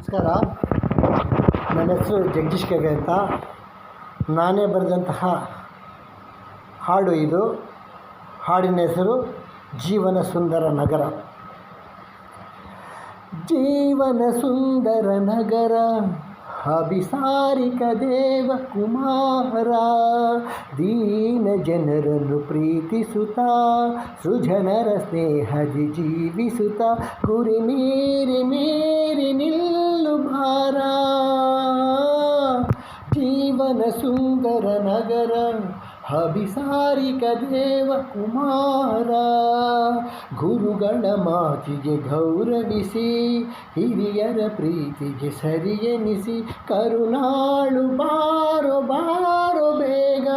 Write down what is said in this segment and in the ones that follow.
ನಮಸ್ಕಾರ. ನನ್ನ ಹೆಸರು ಜಗದೀಶ್ ಕೆಗೆ ಅಂತ. ನಾನೇ ಬರೆದಂತಹ ಹಾಡು ಇದು. ಹಾಡಿನ ಹೆಸರು ಜೀವನ ಸುಂದರ ನಗರ. ಜೀವನ ಸುಂದರ ನಗರ ಅಭಿಸಾರಿಕ ದೇವ ಕುಮಾರ, ದೀನ ಜನರನ್ನು ಪ್ರೀತಿಸುತ್ತಾ ಸೃಜನರ ಸ್ನೇಹದಿ ಜೀವಿಸುತ್ತಾ ಗುರಿ ಮೀರಿ ಮೀರಿ ನಿಲ್ಲು ಭಾರ. ಜೀವನ ಸುಂದರ ನಗರ ಅಭಿಸಾರಿಕ ದೇವ ಕುಮಾರ, ಗುರುಗಳ ಮಾತಿಗೆ ಗೌರವಿಸಿ ಹಿರಿಯರ ಪ್ರೀತಿಗೆ ಸರಿಯೆನಿಸಿ ಕರುಣಾಳು ಬಾರೋ ಬಾರೋ ಬೇಗ.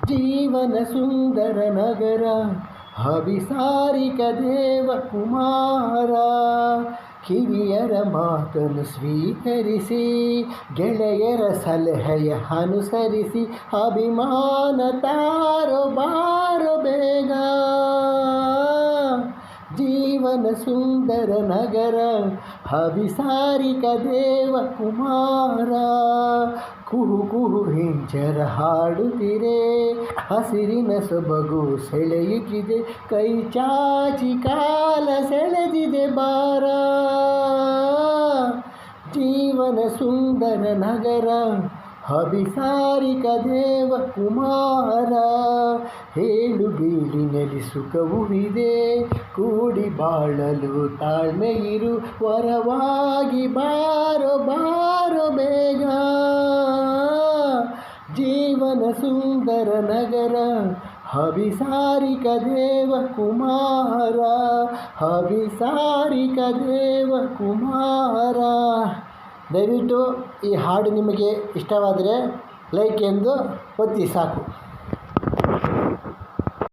ಜೀವನ ಸುಂದರ ನಗರ ಅಭಿಸಾರಿಕ ದೇವ ಕುಮಾರ, ಹಿರಿಯರ ಮಾತನ್ನು ಸ್ವೀಕರಿಸಿ ಗೆಳೆಯರ ಸಲಹೆಯ ಅನುಸರಿಸಿ ಅಭಿಮಾನ ತಾರೋ ಬಾರೋ ಬೇಗ. ಜೀವನ ಸುಂದರ ನಗರ ಅಭಿಸಾರಿಕ ದೇವ ಕುಮಾರ, ಕುಹು ಕುಹು ಹಿಂಚರ ಹಾಡುತ್ತಿರೆ ಹಸಿರಿನ ಸೊಬಗು ಸೆಳೆಯುತ್ತಿದೆ, ಕೈ ಚಾಚಿ ಕಾಲ ಸೆಳೆದಿದೆ ಬಾರ. ಜೀವನ ಸುಂದರ ನಗರ ಅಭಿಸಾರಿಕ ದೇವ ಕುಮಾರ, ಹೇಳು ಬೀಳಿನಲ್ಲಿ ಸುಖವೂ ಇದೆ, ಕೂಡಿ ಬಾಳಲು ತಾಳ್ಮೆ ಇರು, ವರವಾಗಿ ಬಾರೋ ಬಾರೋ ಬೇಗ. ಜೀವನ ಸುಂದರ ನಗರ ಅಭಿಸಾರಿಕ ದೇವ ಕುಮಾರ, ಅಭಿಸಾರಿಕ ದೇವ ಕುಮಾರ. ದಯವಿಟ್ಟು ಈ ಹಾಡು ನಿಮಗೆ ಇಷ್ಟವಾದರೆ ಲೈಕ್ ಎಂದು ಒತ್ತಿ ಸಾಕು.